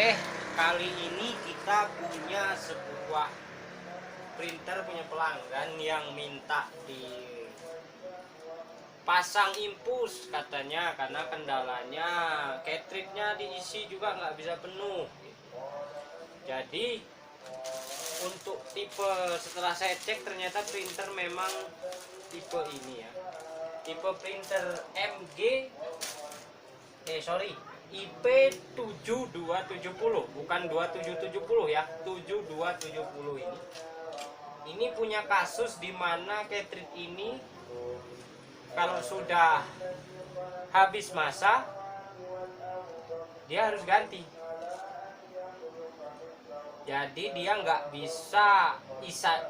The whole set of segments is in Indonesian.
Oke, kali ini kita punya sebuah printer punya pelanggan yang minta dipasang infus katanya, karena kendalanya cartridge-nya diisi juga nggak bisa penuh. Jadi untuk tipe, setelah saya cek ternyata printer memang tipe ini ya, tipe printer IP7270, bukan 2770 ya, 7270 ini. Ini punya kasus di mana cartridge ini kalau sudah habis masa dia harus ganti. Jadi dia nggak bisa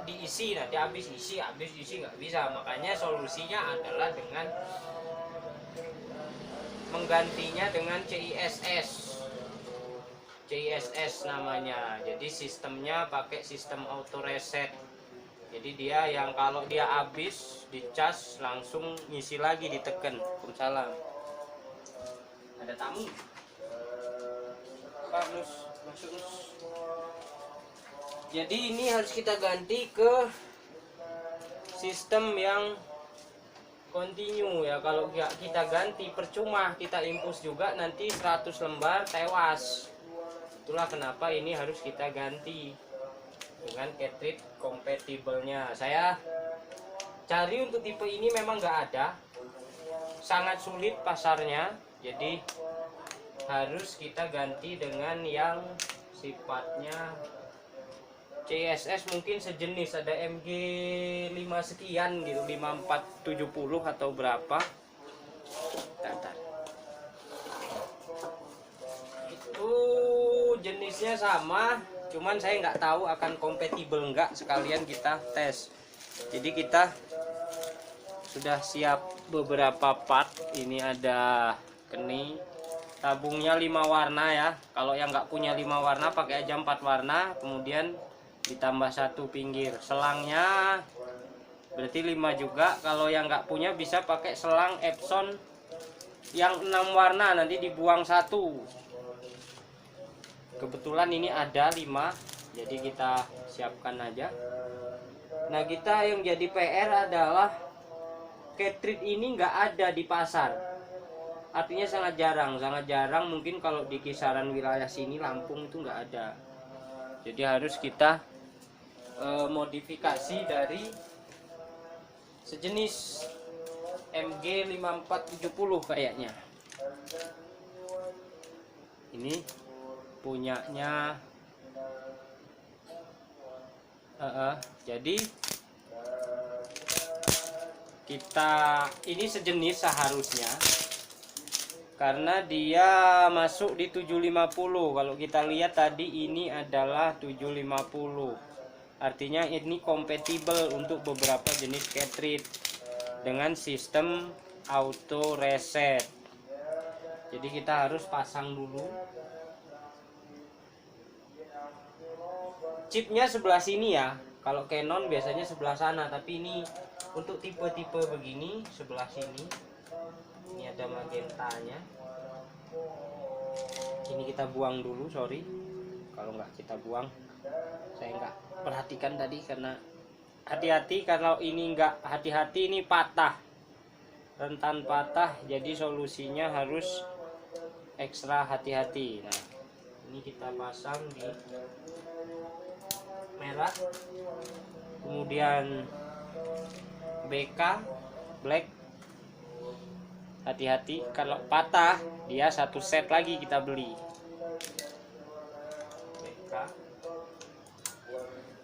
diisi, nanti habis isi nggak bisa. Makanya solusinya adalah dengan menggantinya dengan CISS namanya. Jadi sistemnya pakai sistem auto reset. Jadi dia yang kalau dia habis dicas langsung ngisi lagi, diteken. Waalaikumsalam. Ada tamu. Pak Nus, masuk Nus. Jadi ini harus kita ganti ke sistem yang continue ya. Kalau kita ganti percuma, kita infus juga nanti 100 lembar tewas. Itulah kenapa ini harus kita ganti dengan cartridge kompatibelnya. Saya cari untuk tipe ini memang nggak ada, sangat sulit pasarnya. Jadi harus kita ganti dengan yang sifatnya CISS, mungkin sejenis, ada MG5 sekian gitu, 5470 atau berapa. Bentar. Itu jenisnya sama, cuman saya nggak tahu akan kompatibel nggak, sekalian kita tes. Jadi kita sudah siap beberapa part. Ini ada kening, tabungnya 5 warna ya. Kalau yang nggak punya 5 warna pakai aja 4 warna, kemudian ditambah 1 pinggir. Selangnya berarti 5 juga. Kalau yang nggak punya bisa pakai selang Epson yang 6 warna, nanti dibuang 1. Kebetulan ini ada 5, jadi kita siapkan aja. Nah, kita yang jadi PR adalah cartridge ini nggak ada di pasar. Artinya sangat jarang. Mungkin kalau di kisaran wilayah sini Lampung itu nggak ada. Jadi harus kita modifikasi dari sejenis MG5470 kayaknya. Ini punyanya jadi kita ini sejenis seharusnya, karena dia masuk di 750. Kalau kita lihat tadi ini adalah 750, artinya ini kompatibel untuk beberapa jenis cartridge dengan sistem auto reset. Jadi kita harus pasang dulu. Chipnya sebelah sini ya, kalau Canon biasanya sebelah sana, tapi ini untuk tipe-tipe begini sebelah sini. Ini ada magentanya. Ini kita buang dulu, sorry kalau nggak kita buang, saya nggak perhatikan tadi. Karena hati-hati, kalau ini nggak hati-hati ini patah, rentan patah. Jadi solusinya harus ekstra hati-hati. Nah, ini kita pasang di merah, kemudian BK black. Hati-hati, kalau patah dia 1 set lagi kita beli. BK,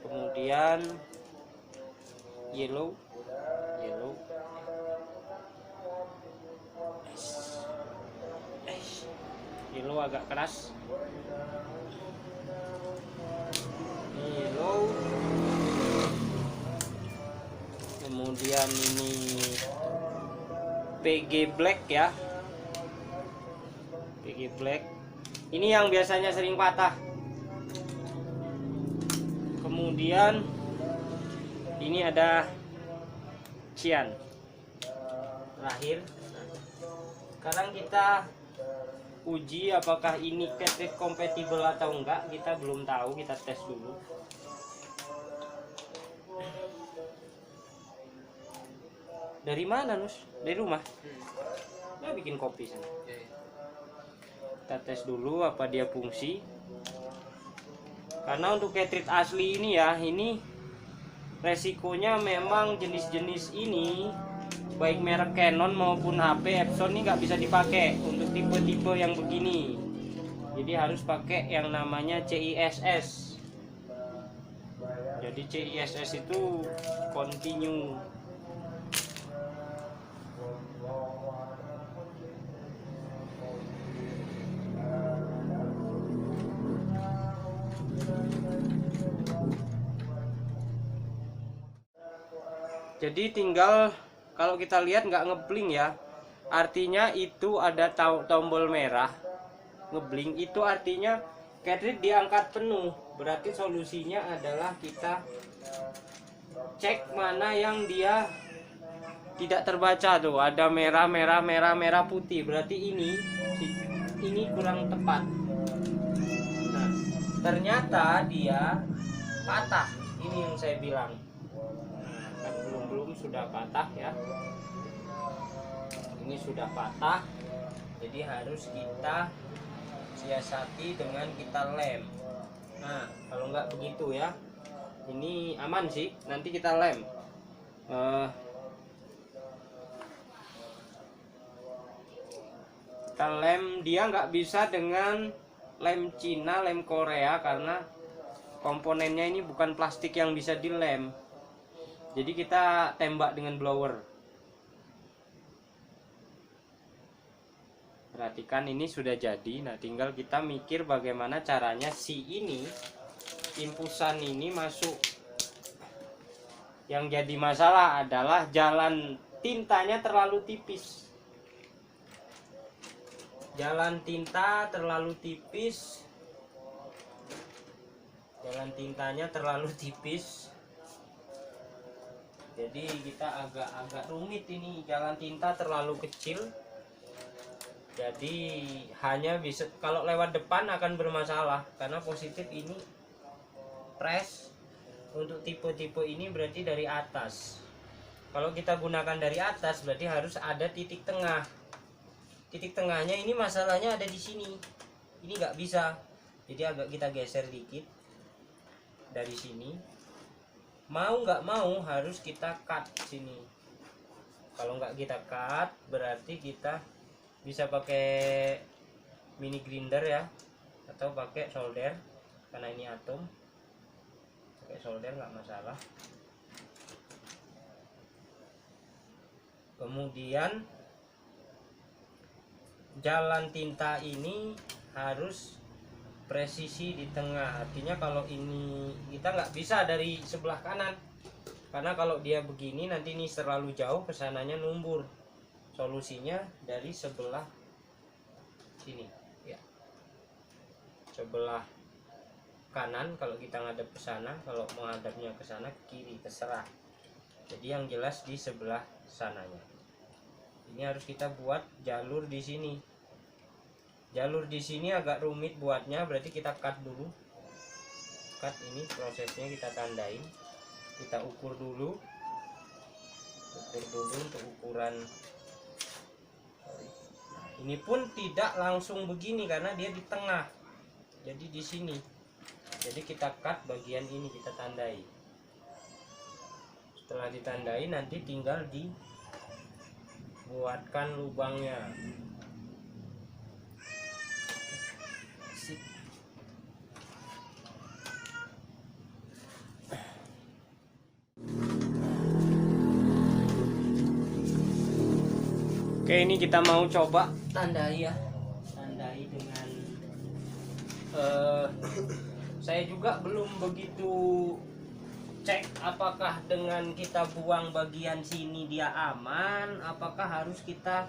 kemudian yellow agak keras. Yellow, kemudian ini PG black ya, PG black ini yang biasanya sering patah. Kemudian ini ada cian terakhir. Sekarang kita uji apakah ini cartridge kompatibel atau enggak, kita belum tahu, kita tes dulu. Dari mana, Nus? Dari rumah? Nah, bikin kopi sana. Kita tes dulu apa dia fungsi. Karena untuk cartridge asli ini ya, ini resikonya memang jenis-jenis ini baik merek Canon maupun HP Epson ini nggak bisa dipakai untuk tipe-tipe yang begini. Jadi harus pakai yang namanya CISS. Jadi CISS itu continue. Jadi tinggal kalau kita lihat nggak ngebling ya, artinya itu ada tombol merah ngebling, itu artinya cartridge diangkat penuh. Berarti solusinya adalah kita cek mana yang dia tidak terbaca tuh, ada merah merah merah merah putih, berarti ini kurang tepat. Nah, ternyata dia patah, ini yang saya bilang. Kan belum sudah patah ya, ini sudah patah, jadi harus kita siasati dengan kita lem. Nah, kalau nggak begitu ya, ini aman sih, nanti kita lem. Kita lem, dia nggak bisa dengan lem Cina, lem Korea, karena komponennya ini bukan plastik yang bisa dilem. Jadi kita tembak dengan blower. Perhatikan ini sudah jadi. Nah, tinggal kita mikir bagaimana caranya si ini, impusan ini masuk. Yang jadi masalah adalah jalan tintanya terlalu tipis. Jalan tinta terlalu tipis. Jalan tintanya terlalu tipis. Jadi kita agak rumit ini, jalan tinta terlalu kecil. Jadi hanya bisa kalau lewat depan akan bermasalah karena positif ini press. Untuk tipe-tipe ini berarti dari atas. Kalau kita gunakan dari atas berarti harus ada titik tengah. Titik tengahnya ini masalahnya ada di sini. Ini nggak bisa. Jadi agak kita geser dikit dari sini. Mau nggak mau harus kita cut sini. Kalau nggak kita cut berarti kita bisa pakai mini grinder ya, atau pakai solder karena ini atom. Pakai solder nggak masalah. Kemudian jalan tinta ini harus presisi di tengah, artinya kalau ini kita nggak bisa dari sebelah kanan, karena kalau dia begini nanti ini terlalu jauh kesananya numbur. Solusinya dari sebelah sini ya, sebelah kanan kalau kita ngadep ke sana, kalau menghadapnya ke sana ke kiri terserah. Jadi yang jelas di sebelah sananya. Ini harus kita buat jalur di sini. Jalur di sini agak rumit buatnya, berarti kita cut dulu. Cut ini prosesnya kita tandain. Kita ukur dulu. Ukur dulu untuk ukuran. Nah, ini pun tidak langsung begini karena dia di tengah. Jadi di sini. Jadi kita cut bagian ini, kita tandai. Setelah ditandai nanti tinggal dibuatkan lubangnya. Oke, ini kita mau coba tandai ya, tandai dengan saya juga belum begitu cek apakah dengan kita buang bagian sini dia aman, apakah harus kita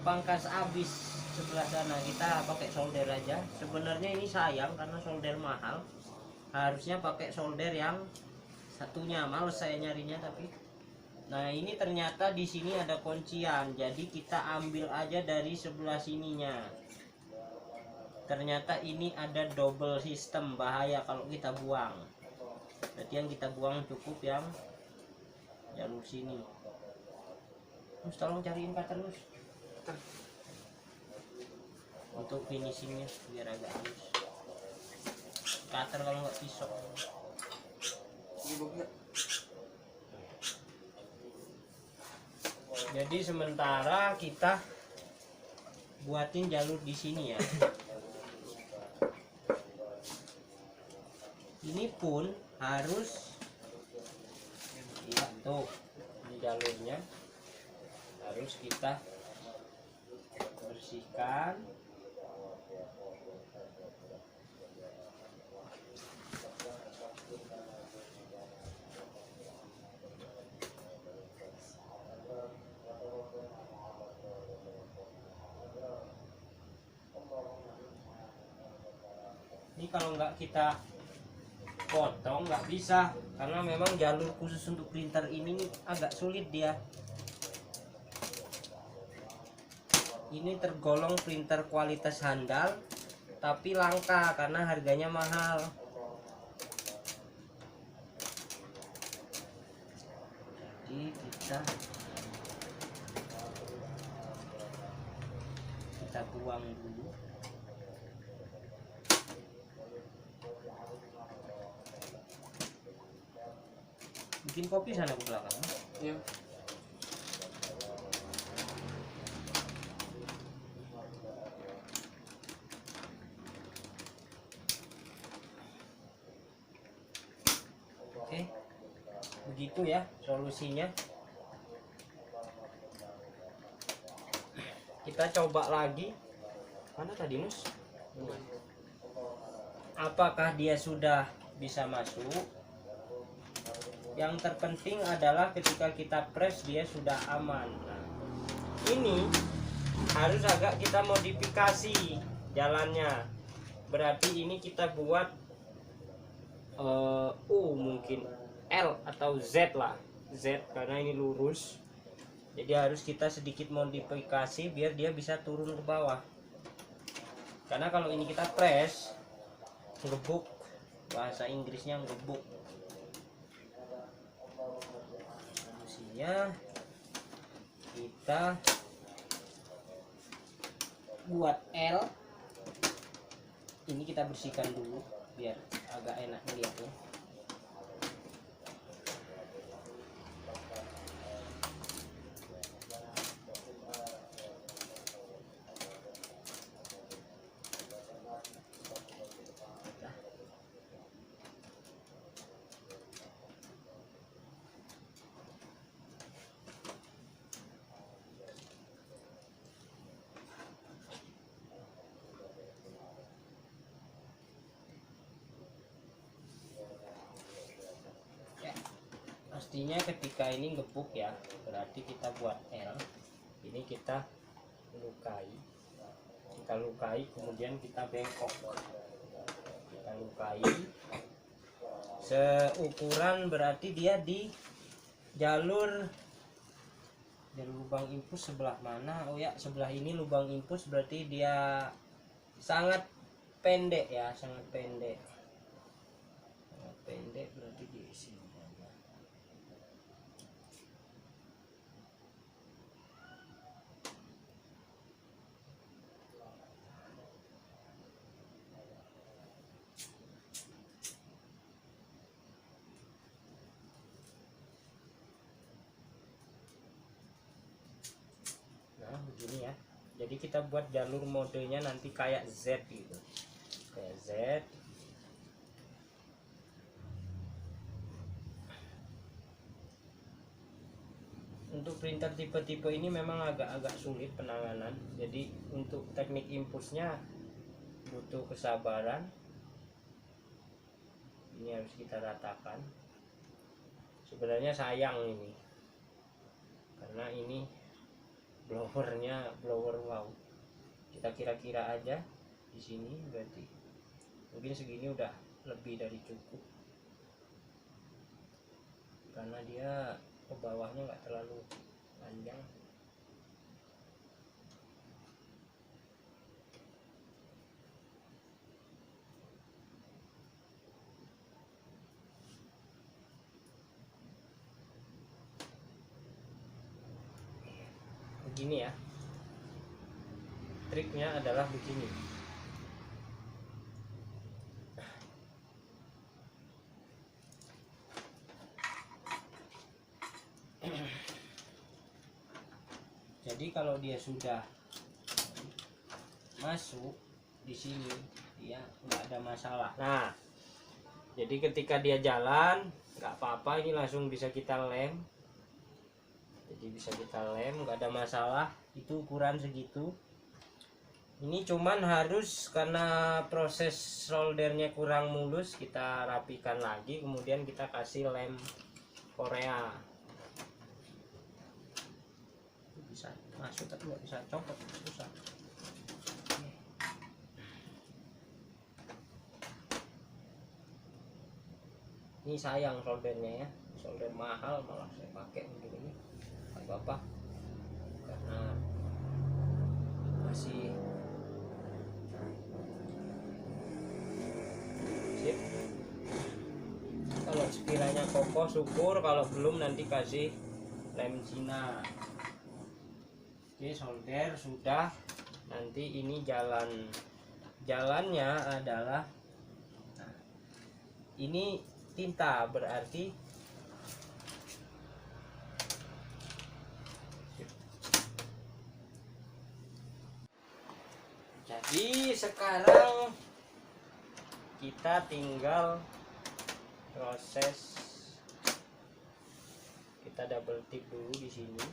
pangkas habis sebelah sana. Kita pakai solder aja. Sebenarnya ini sayang karena solder mahal, harusnya pakai solder yang satunya, males saya nyarinya. Tapi nah ini ternyata di sini ada kuncian, jadi kita ambil aja dari sebelah sininya. ternyata ini ada double sistem, bahaya kalau kita buang. Berarti yang kita buang cukup yang jalur sini. Terus tolong cariin cutter terus untuk finishingnya biar agak halus. Cutter kalau nggak pisau. Jadi sementara kita buatin jalur di sini ya. Ini pun harus ya, tuh ini jalurnya harus kita bersihkan. Ini kalau nggak kita potong nggak bisa, karena memang jalur khusus untuk printer ini agak sulit dia. Ini tergolong printer kualitas handal tapi langka karena harganya mahal. Jadi kita buang dulu. Bikin kopi sana ke belakang. Iya. Oke, begitu ya solusinya. Kita coba lagi. Mana tadi Nus? Apakah dia sudah bisa masuk? Yang terpenting adalah ketika kita press dia sudah aman. Nah, ini harus agak kita modifikasi jalannya. Berarti ini kita buat mungkin L atau Z lah, Z karena ini lurus. Jadi harus kita sedikit modifikasi biar dia bisa turun ke bawah. Karena kalau ini kita press, ngebuk, bahasa Inggrisnya ngebuk. Solusinya kita buat L. Ini kita bersihkan dulu biar agak enak melihatnya. Pastinya ketika ini ngebuk ya, berarti kita buat L. Ini kita lukai, kemudian kita bengkok. Kita lukai seukuran, berarti dia di jalur lubang infus sebelah mana? Oh ya, sebelah ini lubang infus, berarti dia sangat pendek ya, sangat pendek. Sangat pendek berarti di sini. Begini ya, jadi kita buat jalur modenya nanti kayak Z gitu, kayak Z. Untuk printer tipe-tipe ini memang agak-agak sulit penanganan, jadi untuk teknik impulsnya butuh kesabaran. Ini harus kita ratakan. Sebenarnya sayang ini, karena ini blowernya blower wow. Kita kira-kira aja di sini, berarti mungkin segini udah lebih dari cukup, karena dia ke bawahnya nggak terlalu panjang. Ini ya, triknya adalah begini. Jadi kalau dia sudah masuk di sini, dia nggak ada masalah. Nah, jadi ketika dia jalan nggak apa-apa, ini langsung bisa kita lem. Jadi bisa kita lem, nggak ada masalah. Itu ukuran segitu. Ini cuman harus karena proses soldernya kurang mulus, kita rapikan lagi, kemudian kita kasih lem Korea. Bisa masuk tapi nggak bisa copot, susah. Ini sayang soldernya ya, solder mahal malah saya pakai untuk ini. Apa karena masih sip. Kalau sekiranya kokoh syukur, kalau belum nanti kasih lem Cina. Oke, solder sudah. Nanti ini jalannya adalah, nah, ini tinta, berarti jadi sekarang kita tinggal proses, kita double tip dulu di sini.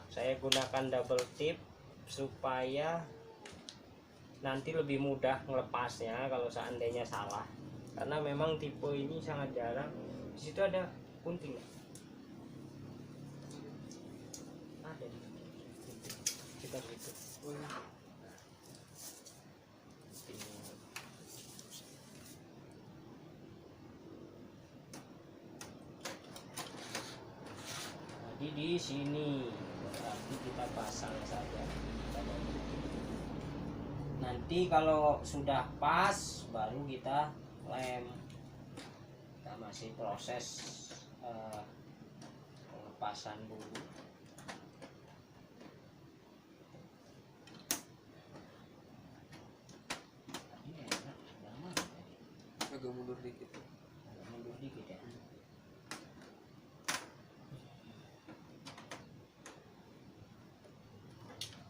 Saya gunakan double tip supaya nanti lebih mudah ngelepasnya kalau seandainya salah, karena memang tipe ini sangat jarang. Di situ ada gunting, ada di sekitar situ. Jadi di sini berarti kita pasang saja. Nanti kalau sudah pas baru kita lem. Kita masih proses pelepasan dulu. Agak mundur dikit. Agak mundur dikit ya.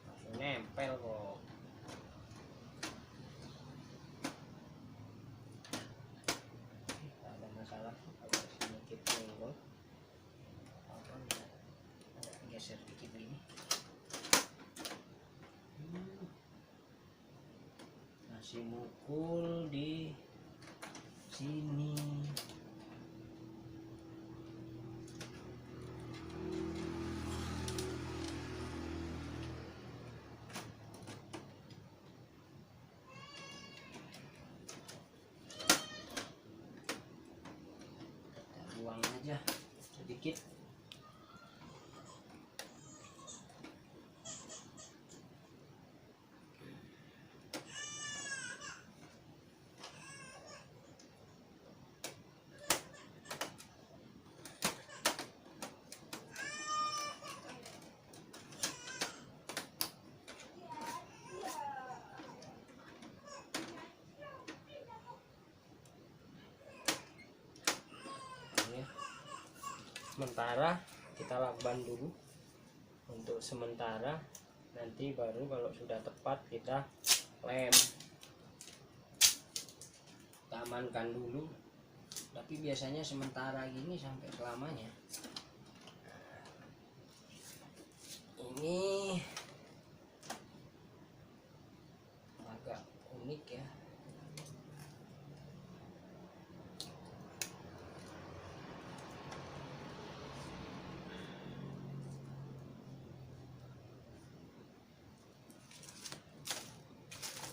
Langsung nempel kok. Ada masalah agak sedikit nyenggol. Apa bisa geser dikit ini. Masih mukul di sini. Kita buang aja sedikit. Sementara kita lakban dulu untuk sementara, nanti baru kalau sudah tepat kita lem. Kita amankan dulu, tapi biasanya sementara gini sampai selamanya. Ini agak unik ya.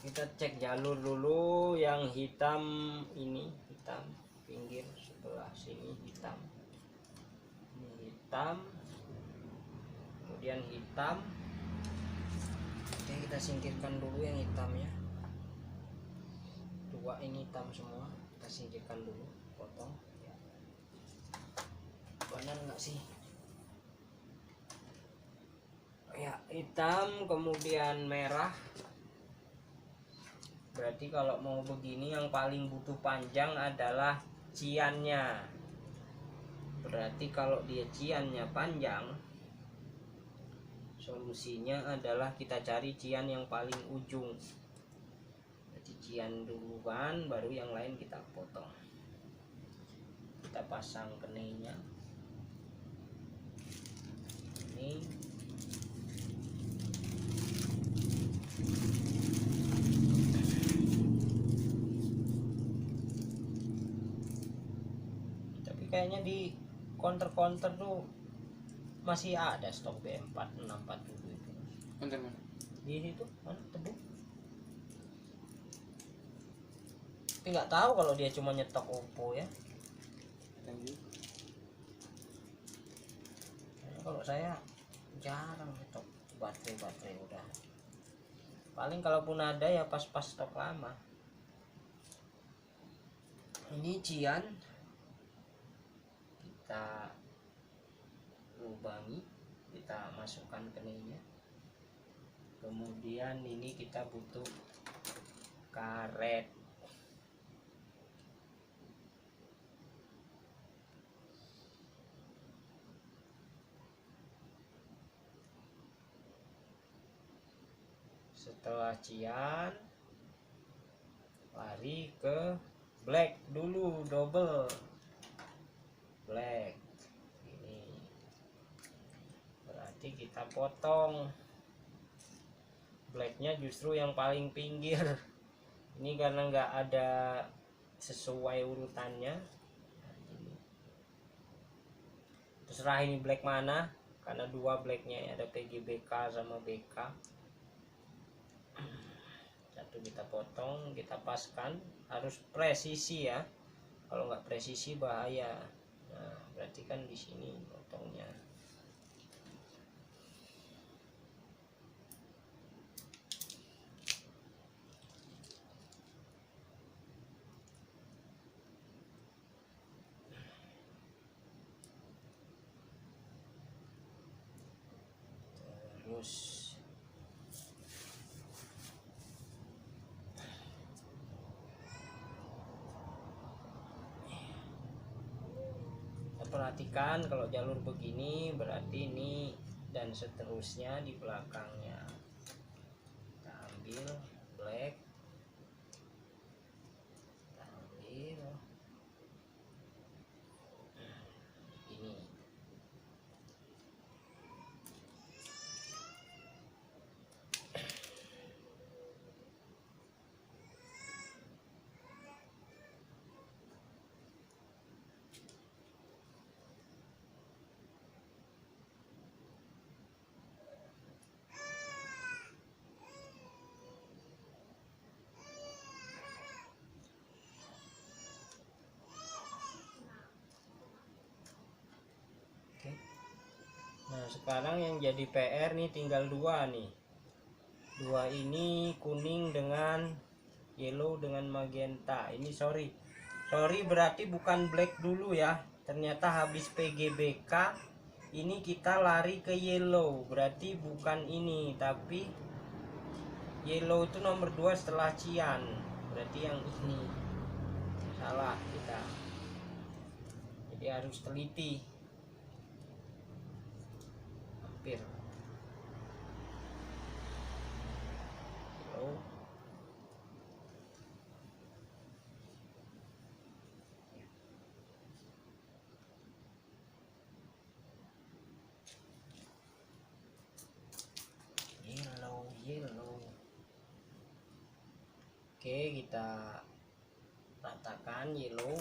Kita cek jalur dulu, yang hitam ini, hitam pinggir sebelah sini hitam, ini hitam, kemudian hitam. Oke, kita singkirkan dulu yang hitamnya. Dua ini hitam semua, kita singkirkan dulu, potong ya. Benar nggak sih? hitam kemudian merah. Berarti kalau mau begini yang paling butuh panjang adalah ciannya. Berarti kalau dia ciannya panjang, solusinya adalah kita cari cian yang paling ujung. Jadi cian duluan, baru yang lain kita potong. Kita pasang kenainya. Ini tapi kayaknya di counter tuh masih ada stok B4 640 itu. Bentar mana? Di situ mana tebu. Tapi nggak tahu kalau dia cuma nyetok Oppo ya. Lanjut. Kalau saya jarang nyetok baterai udah. Paling kalaupun ada ya pas-pas stok lama. Ini cian kita lubangi, kita masukkan kenainya. Kemudian ini kita butuh karet. Setelah cian, lari ke black dulu, double black. Ini berarti kita potong blacknya justru yang paling pinggir. Ini karena nggak ada sesuai urutannya. Terserah ini black mana, karena dua blacknya ada PGBK sama BK. Satu kita potong, kita paskan, harus presisi ya. Kalau nggak presisi bahaya. Nah, berarti kan di sini potongnya. Terus perhatikan kalau jalur begini berarti ini dan seterusnya di belakangnya. Kita ambil black, kita ambil ini. Nah sekarang yang jadi PR nih tinggal dua nih. Dua ini kuning dengan yellow dengan magenta. Ini sorry berarti bukan black dulu ya. Ternyata habis PGBK ini kita lari ke yellow. Berarti bukan ini, tapi yellow itu nomor 2 setelah cian. Berarti yang ini. Salah kita. Jadi harus teliti. Hampir. Yellow. Yellow. Oke, kita ratakan yellow.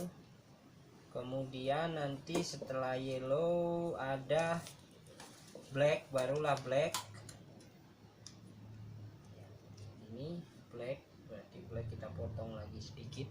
Kemudian nanti setelah yellow ada black, barulah black. Ini black, berarti black kita potong lagi sedikit.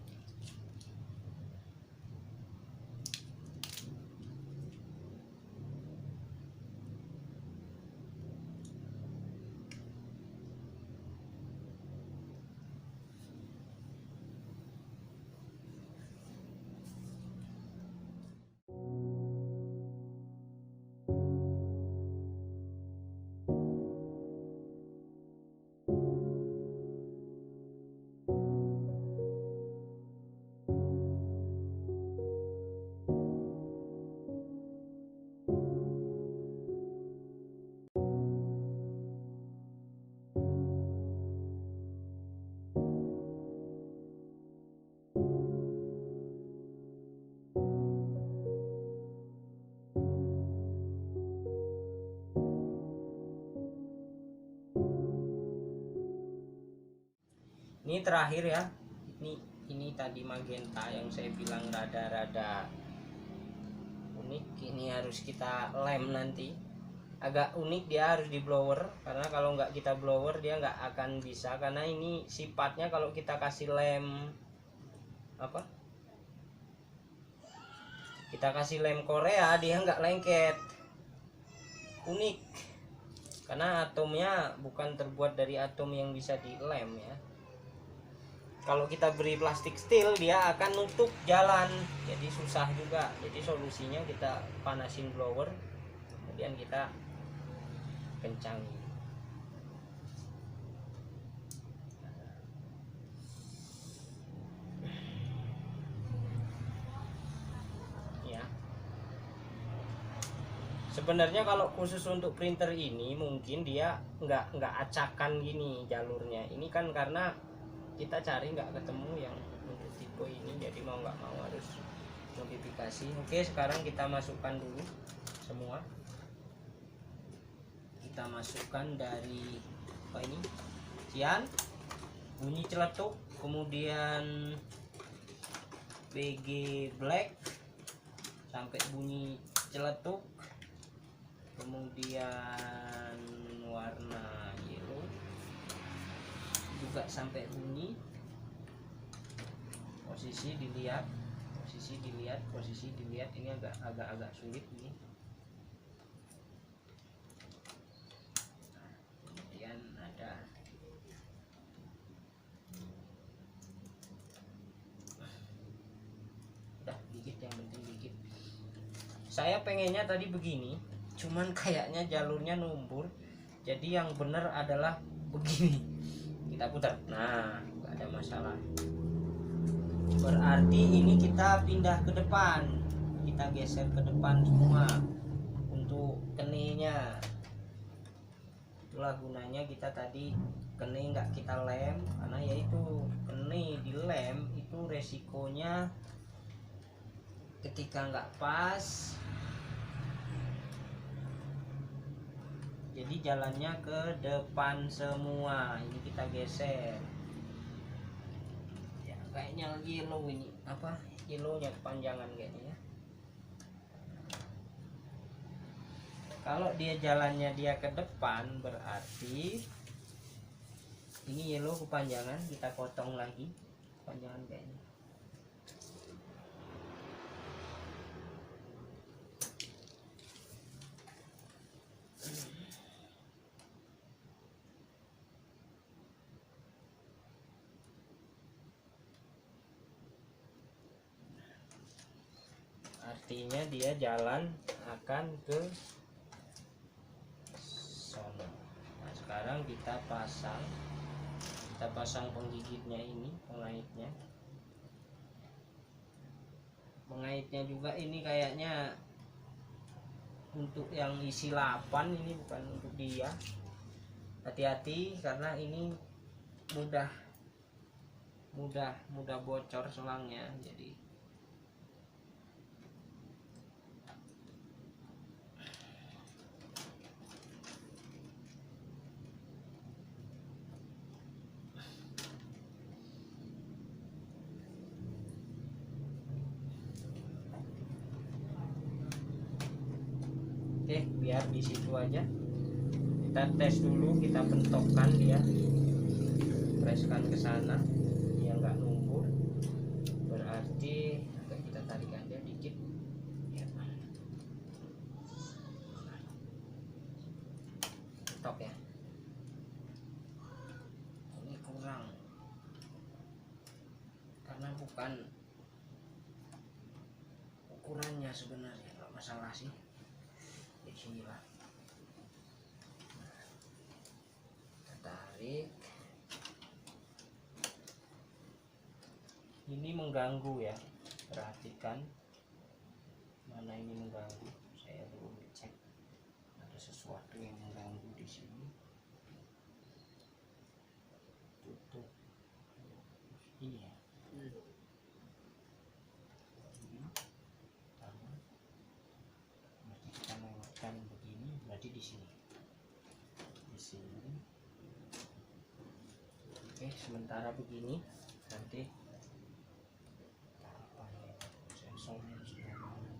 Ini terakhir ya, ini tadi magenta yang saya bilang rada-rada unik. Ini harus kita lem nanti, agak unik, dia harus di blower, karena kalau nggak kita blower dia nggak akan bisa, karena ini sifatnya kalau kita kasih lem apa, kita kasih lem Korea dia nggak lengket. Unik karena atomnya bukan terbuat dari atom yang bisa dilem ya. Kalau kita beri plastik steel dia akan nutup jalan, jadi susah juga. Jadi solusinya kita panasin blower, kemudian kita kencangin. Ya. Sebenarnya kalau khusus untuk printer ini mungkin dia nggak acakan gini jalurnya. Ini kan karena kita cari nggak ketemu yang untuk tipe ini, jadi mau nggak mau harus modifikasi. Oke, sekarang kita masukkan dulu semua. Kita masukkan dari apa ini, cian, bunyi celetuk, kemudian BG black sampai bunyi celetuk, kemudian warna yellow juga sampai bunyi. Posisi dilihat, ini agak sulit ini. Kemudian ada udah dikit, yang penting dikit. Saya pengennya tadi begini, cuman kayaknya jalurnya numpur, jadi yang benar adalah begini. Kita putar, nah nggak ada masalah. Berarti ini kita pindah ke depan, kita geser ke depan semua untuk kenenya. Itulah gunanya kita tadi kene nggak kita lem, karena yaitu kene dilem itu resikonya ketika nggak pas, jadi jalannya ke depan semua. Ini kita geser ya, kayaknya yellow ini apa, yellownya kepanjangan kayaknya ya. Kalau dia jalannya dia ke depan berarti ini yellow kepanjangan, kita potong lagi kepanjangan kayaknya. Artinya dia jalan akan ke sono. Nah, sekarang kita pasang penggigitnya ini, pengaitnya juga ini kayaknya untuk yang isi 8, ini bukan untuk dia. Hati-hati karena ini mudah bocor selangnya, jadi oke, biar di situ aja. Kita tes dulu, kita pentokkan dia, preskan ke sana, dia nggak numpur, berarti agak kita tarik aja dikit ya. Pentok ya, ini kurang karena bukan ukurannya sebenarnya, nggak masalah sih. Inilah, kita tarik. Ini mengganggu ya, perhatikan mana ini mengganggu. Saya belum cek ada sesuatu yang mengganggu di sini. Tutup ini ya. Begini berarti di sini, oke, sementara begini. Nanti sensornya sudah mana.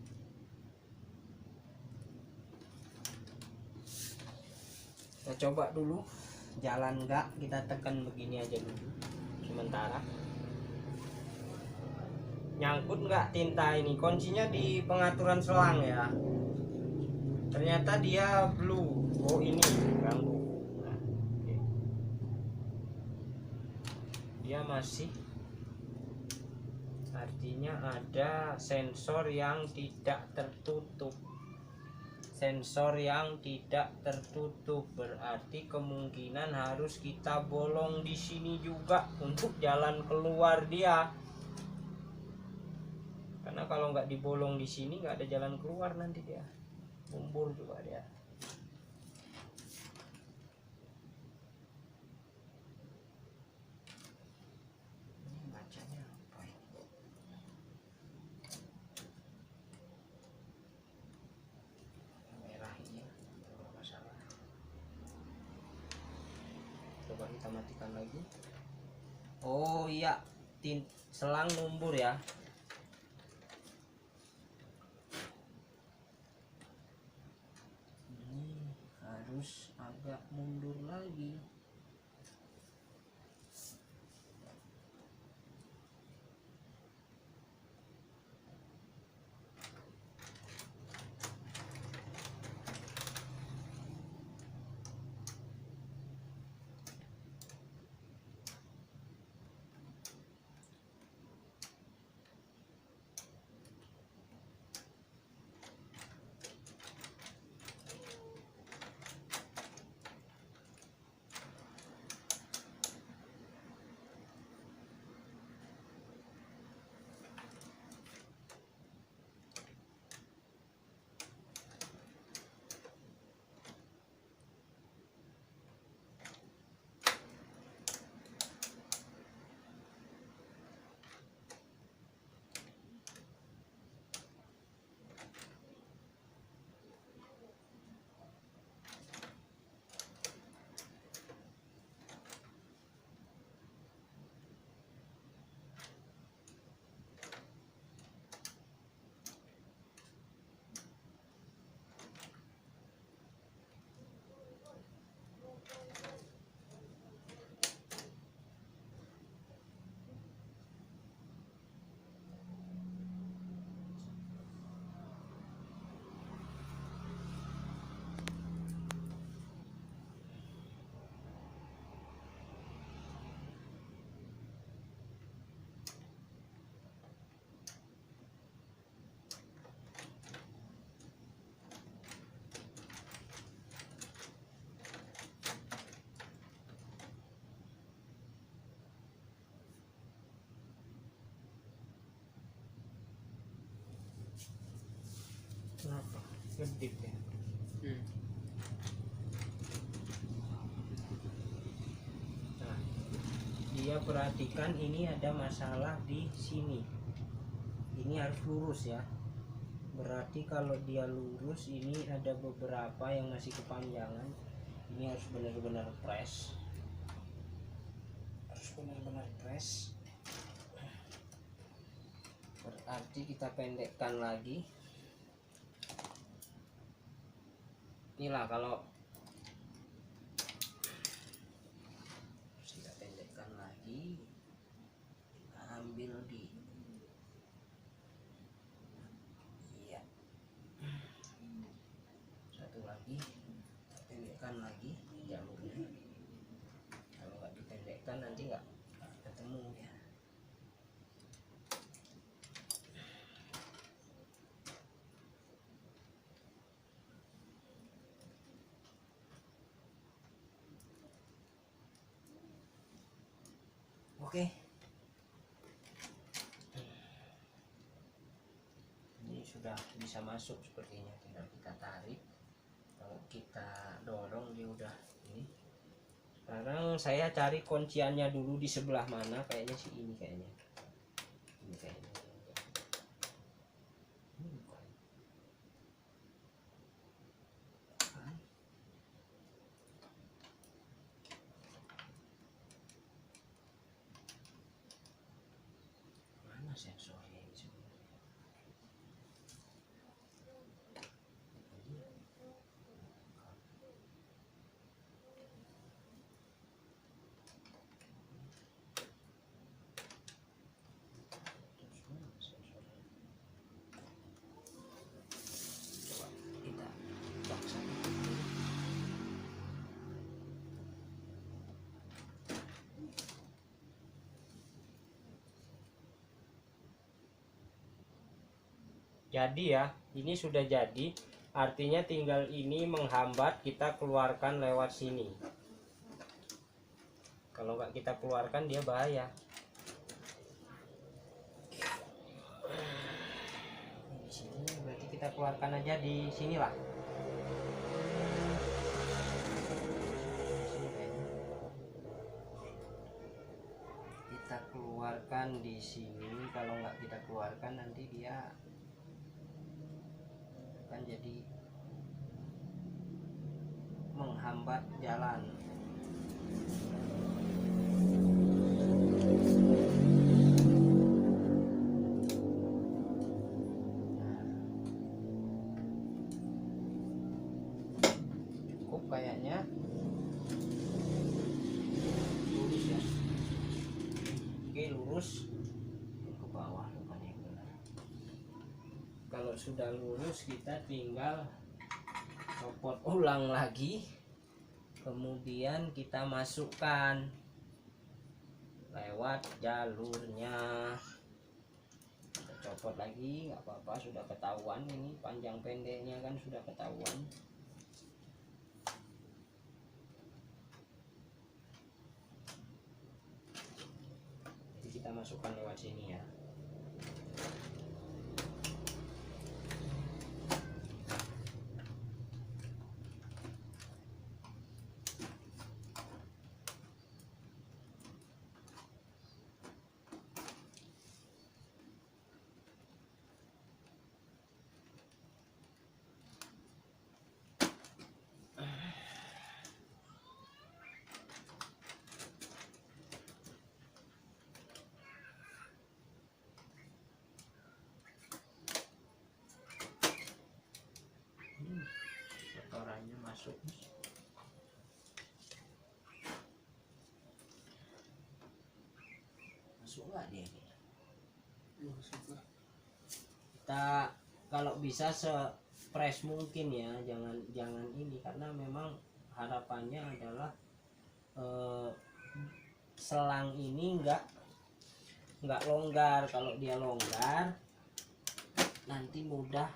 Kita coba dulu jalan enggak, kita tekan begini aja dulu sementara. Nyangkut nggak tinta ini, kuncinya di pengaturan selang ya. Ternyata dia blue. Oh ini ganggu. Nah, oke. Dia masih, artinya ada sensor yang tidak tertutup. Sensor yang tidak tertutup berarti kemungkinan harus kita bolong di sini juga untuk jalan keluar dia. Karena kalau nggak dibolong di sini nggak ada jalan keluar, nanti dia bumbur juga dia. Ini bacanya apa ini? Merah ini ya, kalau nggak salah. Coba kita matikan lagi. Oh iya, selang numbur ya. Harus agak mundur lagi. Kenapa? Ngedip ya. Nah, dia perhatikan ini ada masalah di sini. Ini harus lurus ya. Berarti kalau dia lurus, ini ada beberapa yang masih kepanjangan. Ini harus benar-benar press. Harus benar-benar press. Berarti kita pendekkan lagi. Inilah kalau kita pendekkan lagi, kita ambil di, iya, satu lagi, kita pendekkan lagi jamurnya. Kalau nggak dipendekkan nanti nggak ketemu ya. Oke. Ini sudah bisa masuk sepertinya, tinggal kita tarik. Kalau kita dorong dia udah ini. Sekarang saya cari kunciannya dulu di sebelah mana, kayaknya sih ini kayaknya. Ini kayaknya. Ini bukan. sensornya ini sebenarnya. Coba kita paksa. Jadi ya, ini sudah jadi, artinya tinggal ini menghambat kita keluarkan lewat sini. Kalau nggak kita keluarkan dia bahaya. Di sini berarti kita keluarkan aja di sinilah. Kita keluarkan di sini. Kalau nggak kita keluarkan nanti dia akan jadi menghambat jalan. Cukup kayaknya lurus ya. Oke, lurus ke bawah rupanya yang benar. Kalau sudah lurus kita tinggal copot ulang lagi, kemudian kita masukkan lewat jalurnya. Kita copot lagi, nggak apa-apa, sudah ketahuan ini panjang pendeknya kan sudah ketahuan. Jadi kita masukkan lewat sini ya. Kotorannya masuk. Masuk nggak dia ini? Masuk lah. Kita kalau bisa se-fresh mungkin ya, jangan ini, karena memang harapannya adalah selang ini nggak longgar. Kalau dia longgar nanti mudah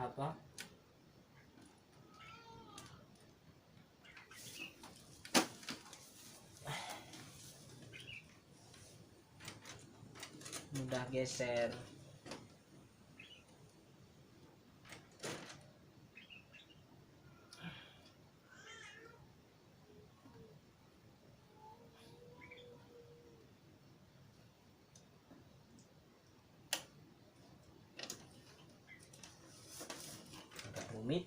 apa, mudah geser. Agak rumit.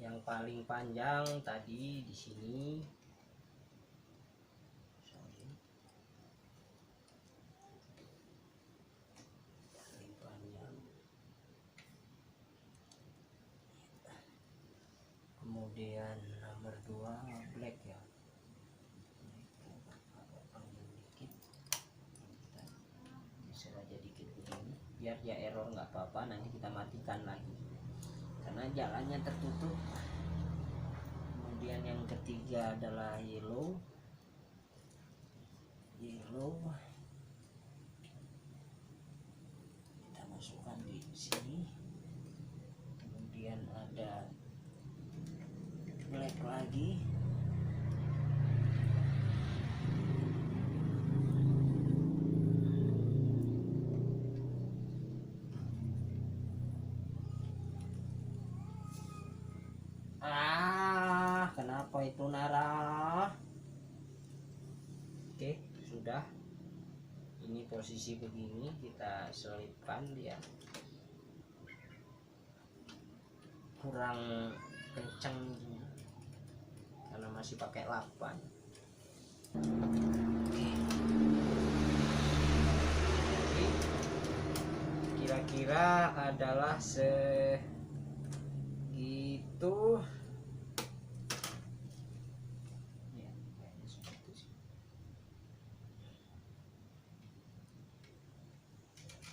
Yang paling panjang tadi di sini. Paling panjang. Kemudian nomor 2 black ya. Agak panjang dikit. Kita geser aja dikit begini. Biar dia error nggak apa-apa, nanti kita matikan lagi. Karena jalannya tertutup. Kemudian yang ketiga adalah yellow. Kita masukkan di sini. Kemudian ada black lagi. Kenapa itu Nara? Oke, sudah. Ini posisi begini, kita selipkan dia. Kurang kencang karena masih pakai lakban. Jadi, kira-kira adalah segitu. Ya, kayaknya segitu sih.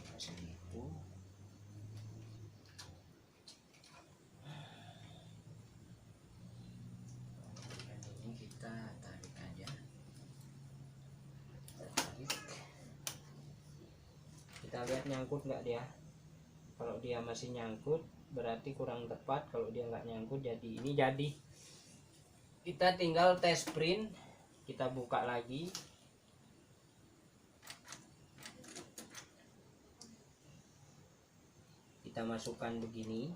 Ya, segitu. Dan ini kita tarik aja. Tarik. Kita lihat nyangkut nggak dia. Kalau dia masih nyangkut berarti kurang tepat, kalau dia nggak nyangkut jadi ini jadi. Kita tinggal tes print, kita buka lagi. Kita masukkan begini.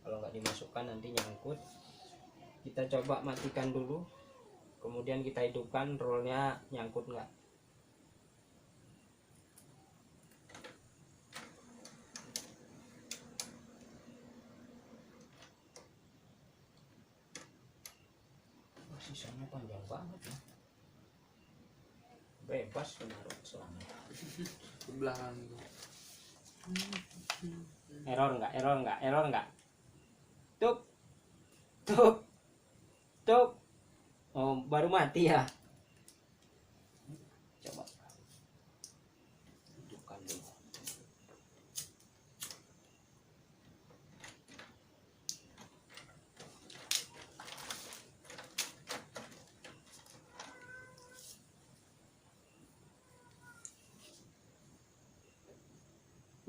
Kalau nggak dimasukkan nanti nyangkut. Kita coba matikan dulu, kemudian kita hidupkan, rollnya nyangkut nggak. Sisanya panjang banget ya. Bebas menaruh selama. Ke belakang. Error nggak? Error nggak? Error nggak? Tup, tup, tup. Oh, baru mati ya. Coba hidupkan dulu.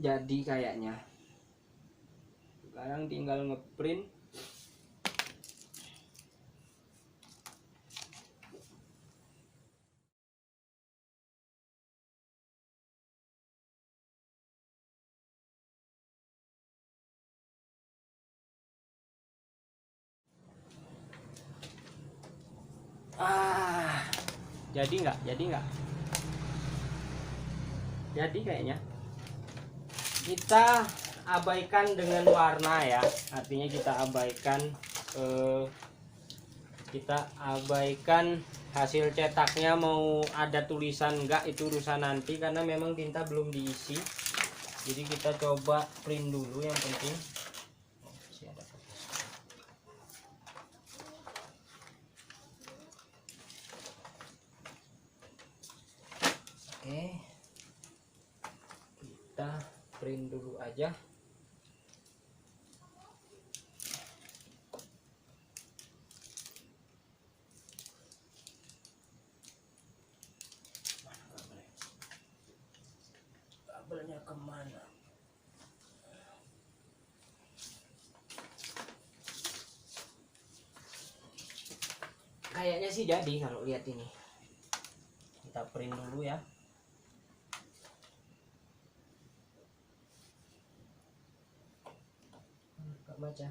Jadi kayaknya sekarang tinggal ngeprint. Jadi nggak? Jadi nggak? Jadi kayaknya kita abaikan dengan warna ya, artinya kita abaikan hasil cetaknya, mau ada tulisan enggak itu urusan nanti karena memang tinta belum diisi. Jadi kita coba print dulu yang penting. Oke, kita print dulu aja. Kabelnya kemana? Kayaknya sih jadi kalau lihat ini. Kita print dulu ya. Baca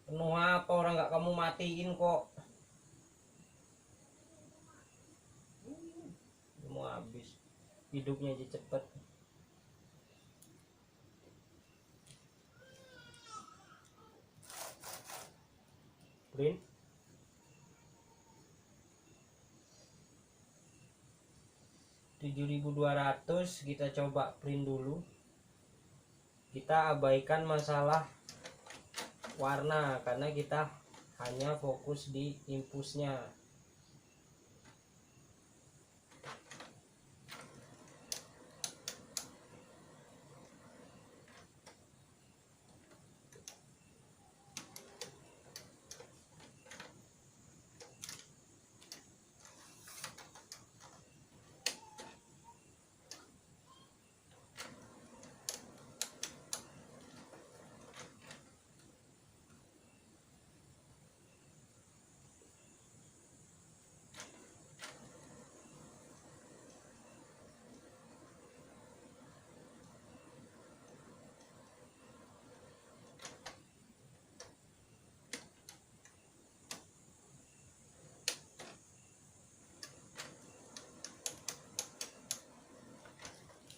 penuh apa, orang nggak kamu matiin kok. Mau habis hidupnya aja cepet. Print 7.200, kita coba print dulu. Kita abaikan masalah warna karena kita hanya fokus di impusnya.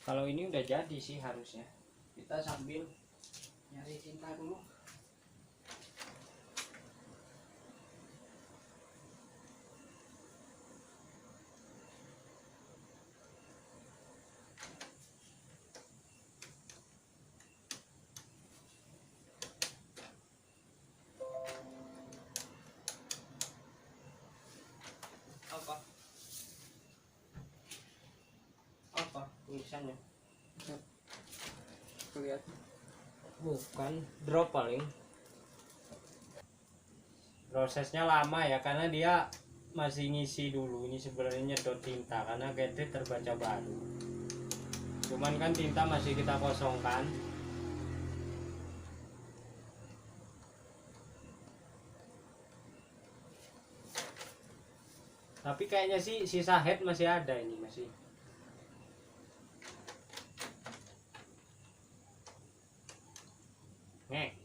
Kalau ini udah jadi sih harusnya. Kita sambil nyari tinta dulu. tulisannya. Kelihatan. Bukan, drop paling. Prosesnya lama ya karena dia masih ngisi dulu. Ini sebenarnya nyedot tinta karena GT terbaca baru. Cuman kan tinta masih kita kosongkan. Tapi kayaknya sih sisa head masih ada ini masih. Ngek.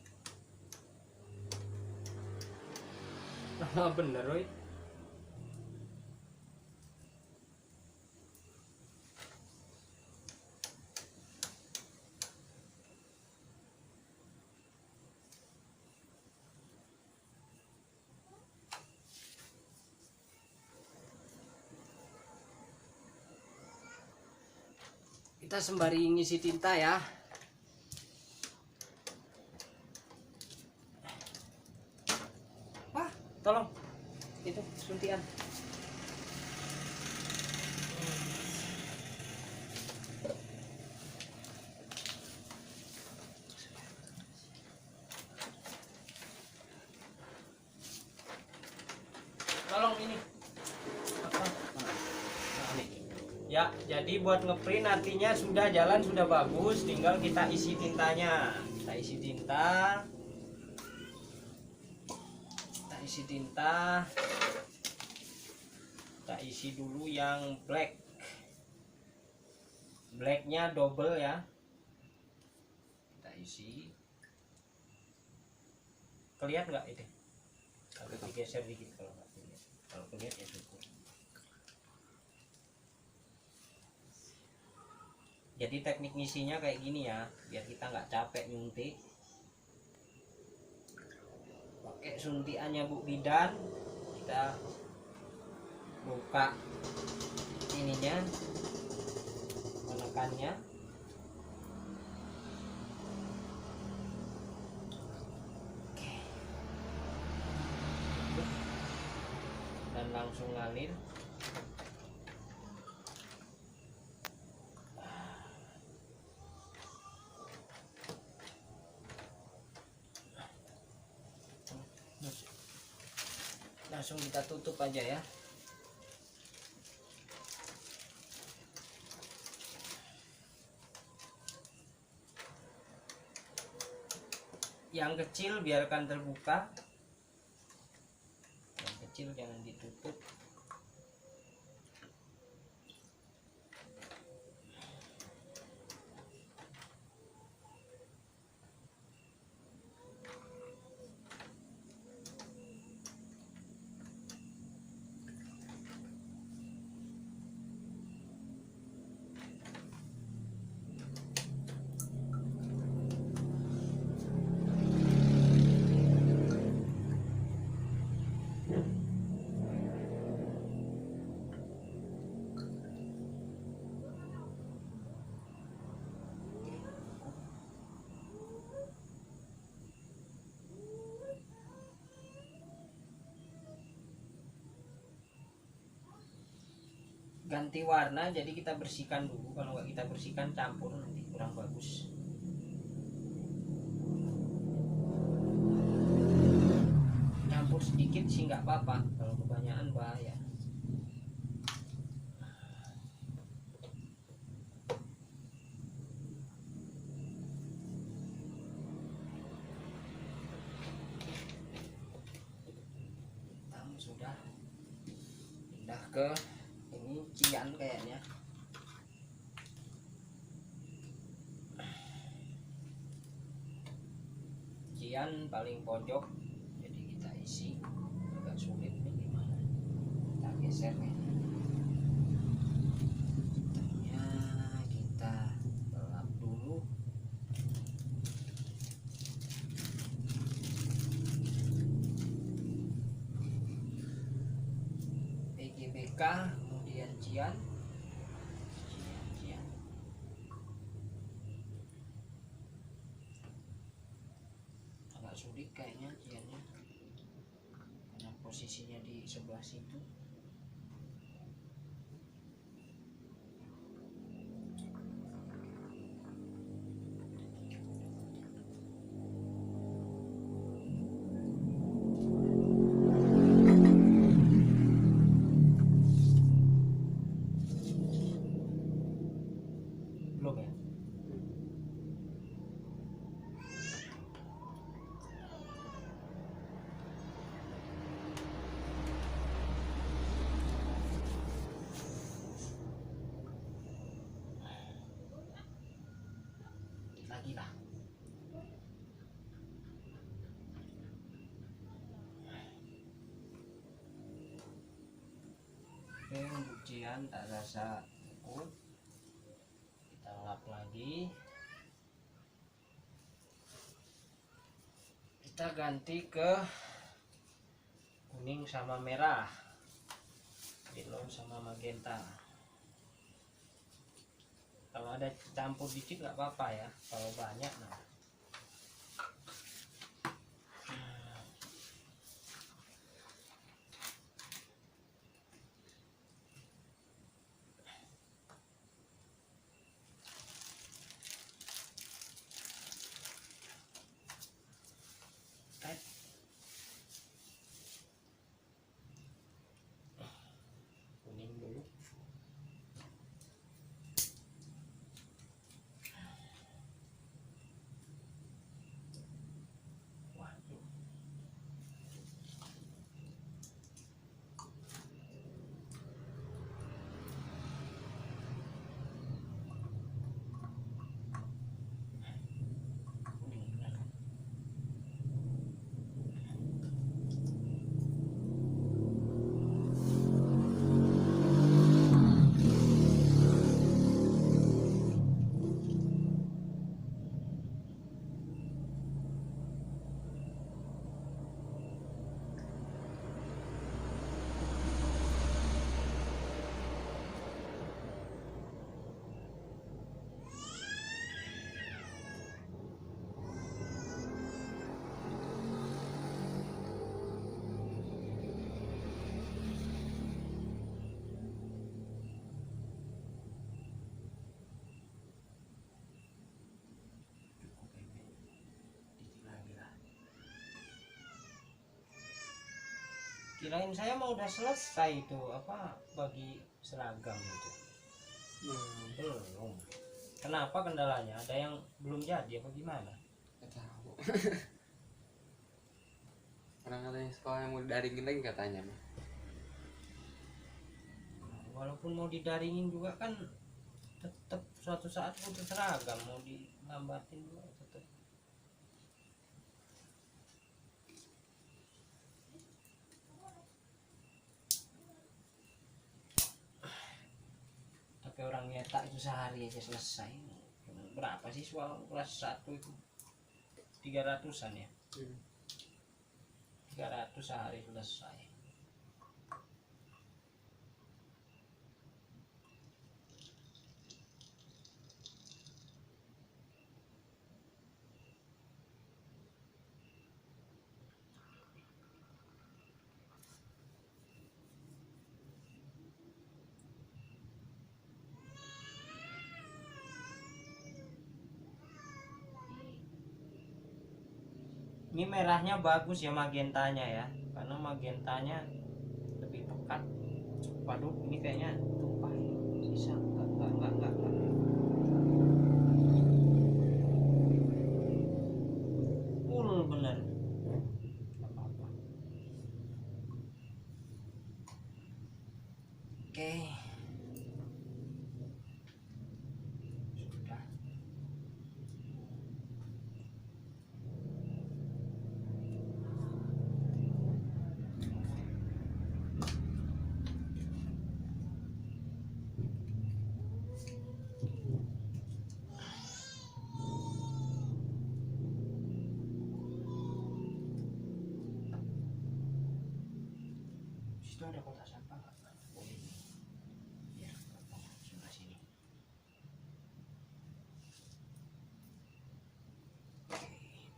Ah, bener woy. Kita sembari ngisi tinta ya. Wah, tolong. Itu suntian. Tolong ini. Apa? Nah, ini. Ya, jadi buat ngeprint nantinya sudah jalan, sudah bagus, tinggal kita isi tintanya. Kita isi tinta. Kita isi tinta. Kita isi dulu yang black. Blacknya double ya. Kita isi. Kelihatan nggak ini? Agak digeser dikit kalau nggak kelihatan. Kalau kelihatan ya syukur. Jadi teknik ngisinya kayak gini ya, biar kita nggak capek nyuntik. Pakai suntiannya Bu Bidan, kita buka ininya, menekannya. Oke. Dan langsung ngalir. Langsung kita tutup aja ya. Yang kecil biarkan terbuka. Yang kecil jangan ditutup. Ganti warna, jadi kita bersihkan dulu. Kalau nggak kita bersihkan campur nanti kurang bagus. Campur sedikit sih nggak apa-apa, kalau kebanyakan bahaya. Hitam sudah, pindah ke ini cian kayaknya. Cian paling pojok, jadi kita isi. Agak sulit nih gimana, kita geser nih. Ya, kita gelap dulu. PGBK, kemudian cian. Agak sulit kayaknya ciannya karena posisinya di sebelah situ. belum ya. Lagi lah. Oke, ujian tak rasa cukup, kita lap lagi, kita ganti ke kuning sama merah, yellow sama magenta. Kalau ada campur dikit nggak apa-apa ya, kalau banyak nah. Kuning dulu. Waduh. Kuning benar. Kirain saya mau udah selesai itu apa bagi seragam itu. Belum. Kenapa kendalanya? Ada yang belum jadi apa gimana? Gak tahu. Orang katanya sekolah yang mau didaringin lagi katanya mah. Walaupun mau didaringin juga kan tetap suatu saat butuh seragam, mau dilambatin juga tetap. Tapi orang nyetak itu sehari aja selesai. Berapa sih soal kelas 1 itu? 300-an ya? 300 sehari selesai. Ini merahnya bagus ya magentanya ya, karena magentanya lebih pekat. Waduh, ini kayaknya tumpah sisa. Enggak. Full bener. Enggak apa-apa. Oke. Sudah. Situ ada kotak sampah nggak? Boleh. Ya, sebelah sini. Oke,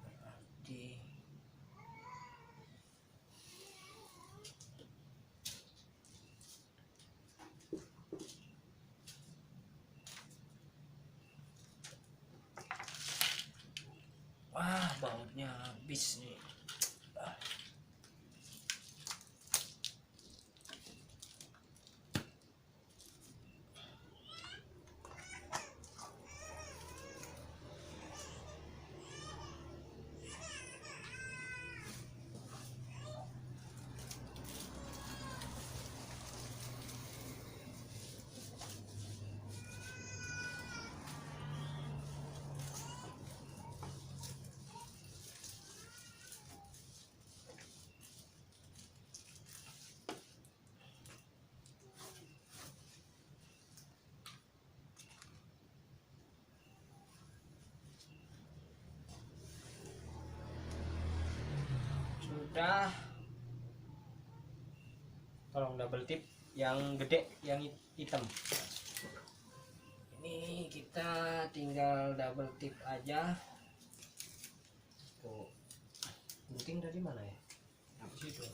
berarti wah, bautnya habis nih. udah. Tolong double tip yang gede, yang hitam. Ini kita tinggal double tip aja. Tuh, gunting dari mana ya? Apa sih itu?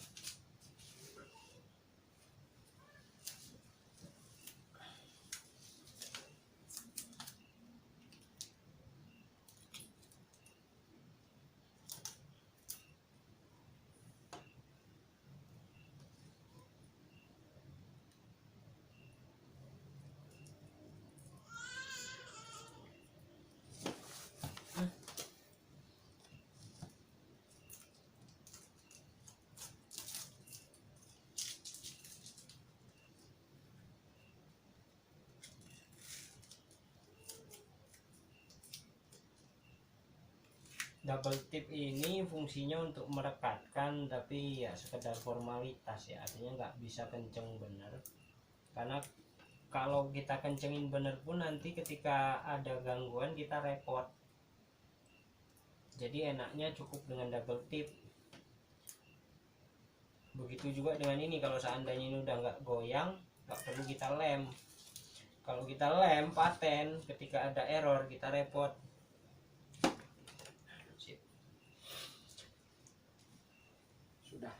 Double tip ini fungsinya untuk merekatkan, tapi ya sekedar formalitas ya, artinya nggak bisa kenceng bener, karena kalau kita kencengin bener pun nanti ketika ada gangguan kita repot. Jadi enaknya cukup dengan double tip. Begitu juga dengan ini, kalau seandainya ini udah nggak goyang, nggak perlu kita lem. Kalau kita lem paten, ketika ada error kita repot. Sudah.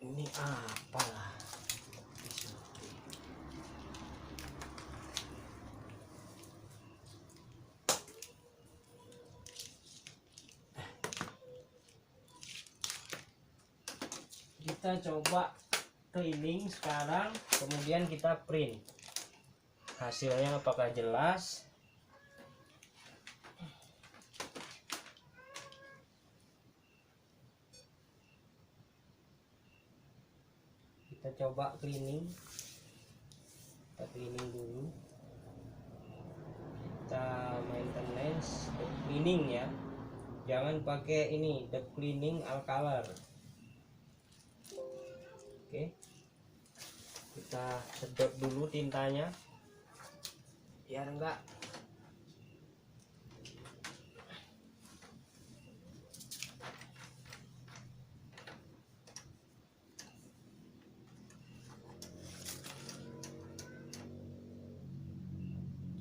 Ini apalah? Kita coba cleaning sekarang, kemudian kita print hasilnya apakah jelas. Kita coba cleaning, kita cleaning dulu, kita maintenance deep cleaning ya, jangan pakai ini deep cleaning alkaler. Oke, kita sedot dulu tintanya biar enggak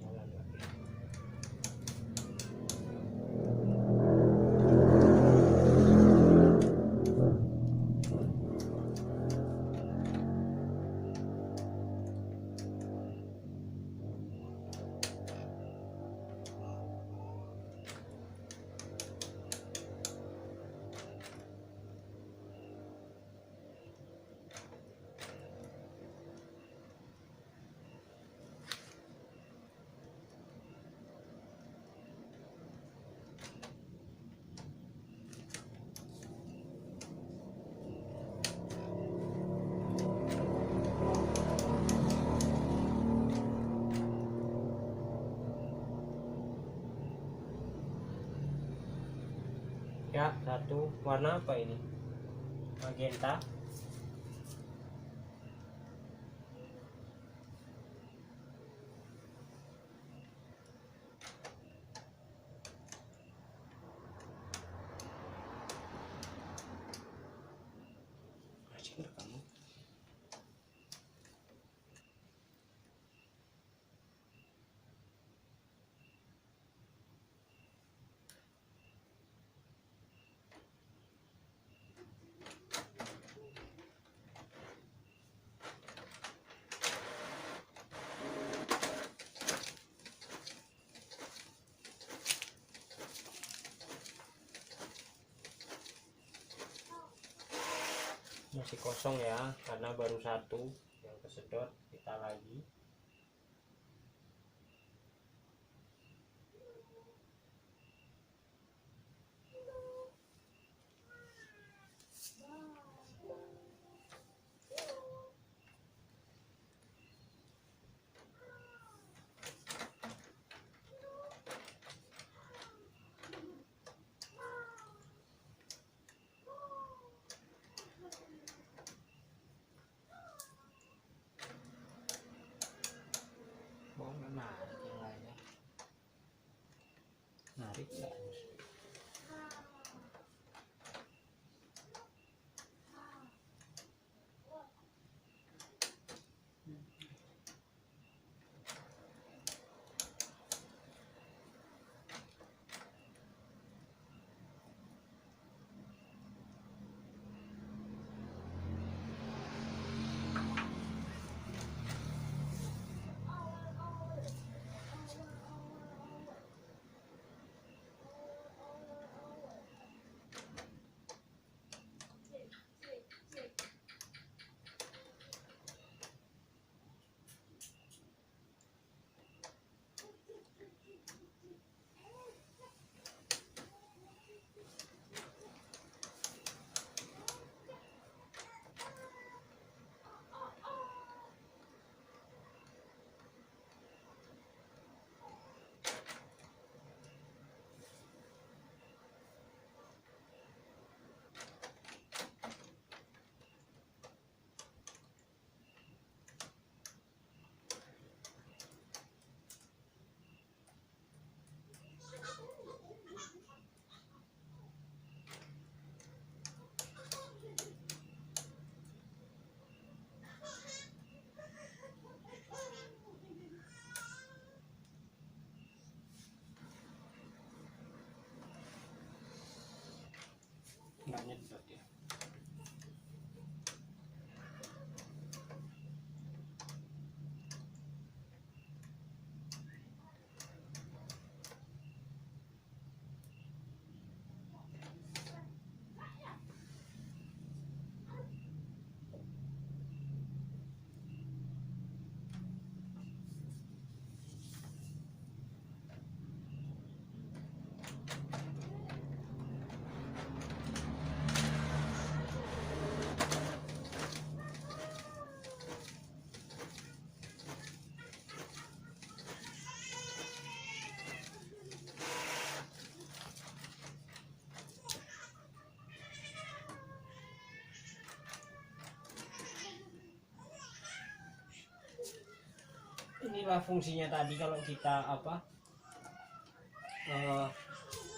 jalan lagi. Ya, satu warna apa ini? Magenta. Masih rekam. Masih kosong ya, karena baru satu yang kesedot. Kita lagi. Mau mana yang lainnya? narik nggak? Nggak nyedot ya. Inilah fungsinya tadi kalau kita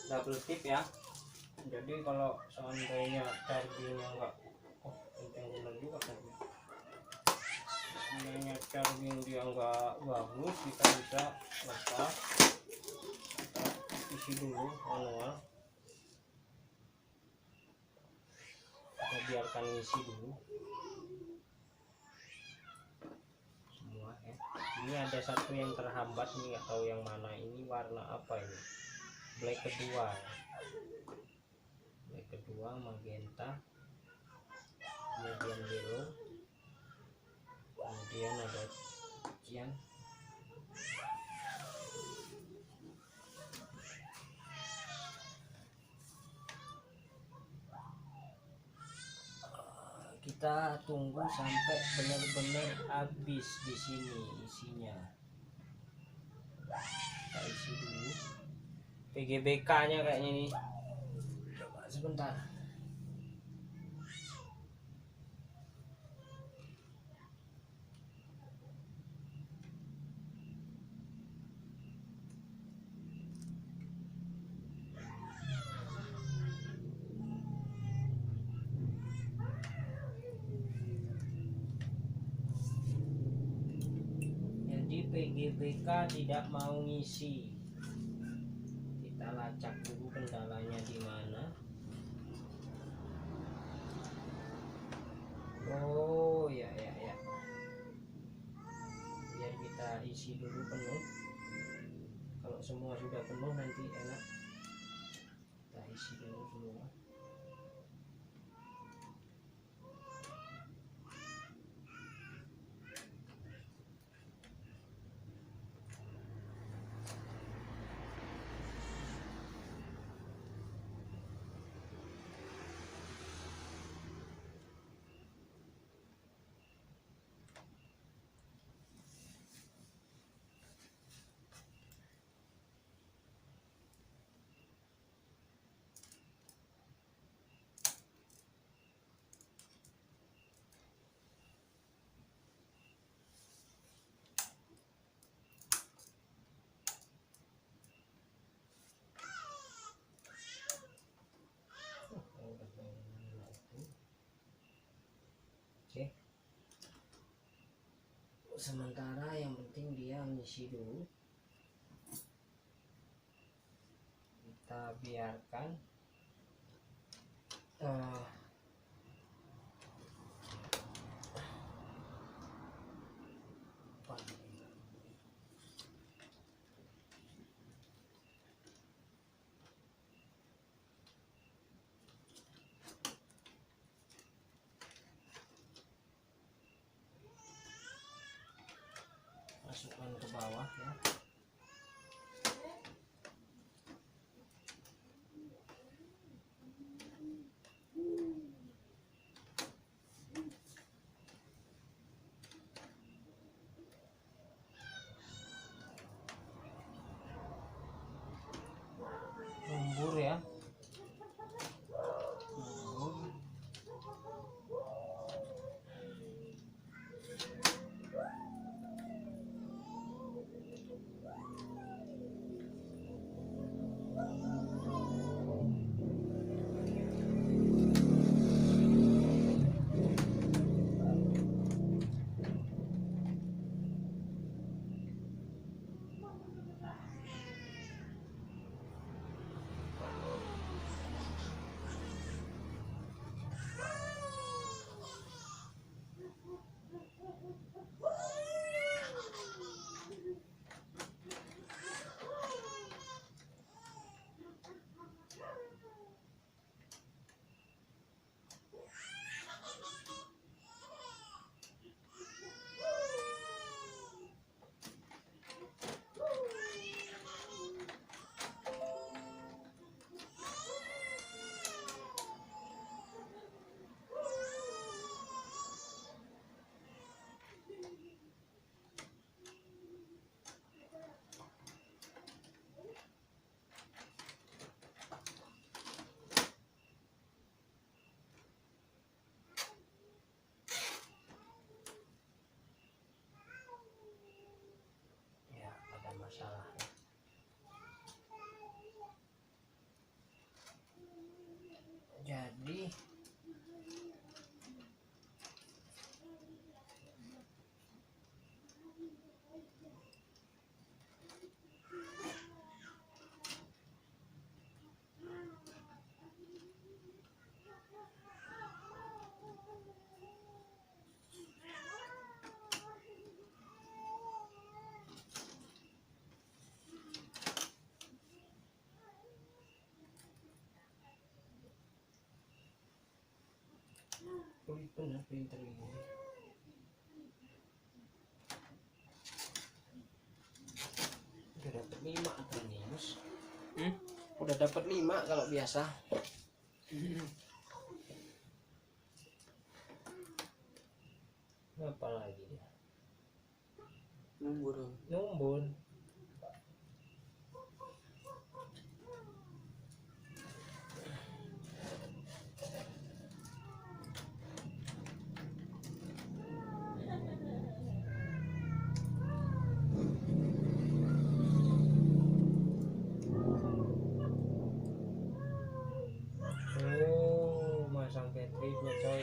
double tip ya. Jadi kalau seandainya chargingnya enggak, penting benar juga tadi. Seandainya charging dia enggak bagus, kita bisa lepas, kita isi dulu manual, kita biarkan isi dulu semua ya. Ini ada satu yang terhambat nih, nggak tahu yang mana. Ini warna apa ini? Black kedua ya. Black kedua, magenta, kemudian yellow, kemudian ada cyan. Kita tunggu sampai benar-benar habis di sini isinya. Kita isi dulu PGBK nya kayaknya nih. Coba sebentar. PGBK tidak mau ngisi. Kita lacak dulu kendalanya di mana. Oh ya. Biar kita isi dulu penuh. Kalau semua sudah penuh nanti enak. Kita isi dulu semua. sementara yang penting dia ngisi dulu, kita biarkan masukkan ke bawah ya. Lumbur ya, lumbur. Ya, ada masalah ya. Jadi sulit benar printer ini. Udah dapat 5 atau minus? Udah dapat 5 kalau biasa. Apa lagi dia? Numbur. Numbur. Oh, masang baterainya coy.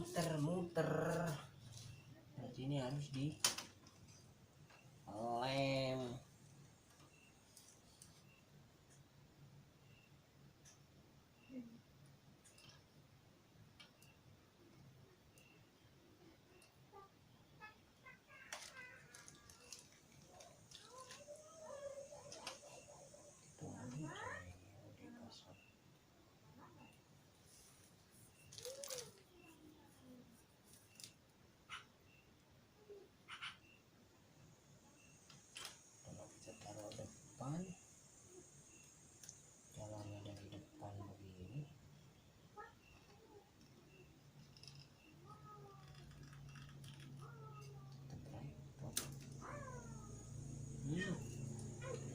muter-muter. Berarti ini harus di lem. Jalannya dari depan begini.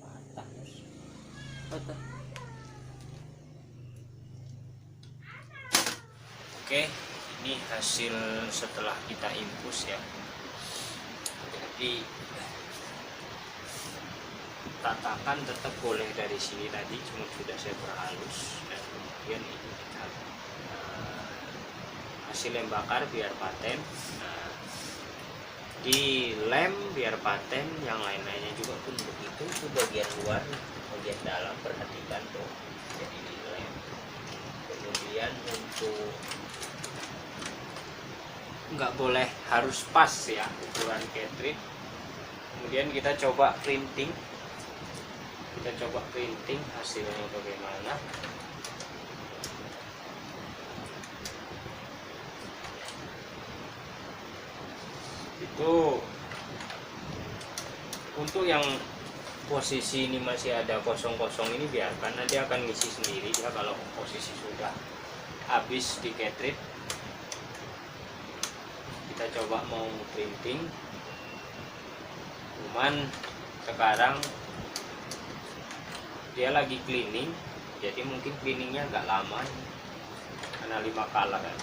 Patah, patah. Oke, ini hasil setelah kita infus ya. Jadi tatakan tetap boleh dari sini tadi, cuma sudah saya perhalus, dan kemudian ini kita hasil lem bakar biar paten, di lem biar paten, yang lain-lainnya juga pun begitu. Itu bagian luar, bagian dalam perhatikan tuh, jadi di lem. Kemudian untuk nggak boleh harus pas ya ukuran cartridge. Kemudian kita coba printing. Hasilnya bagaimana. Itu untuk yang posisi ini masih ada kosong-kosong ini biarkan, nanti akan ngisi sendiri ya kalau posisi sudah habis di cartridge. Kita coba mau printing, cuman sekarang dia lagi cleaning, jadi mungkin cleaningnya agak lama karena 5 kala kan.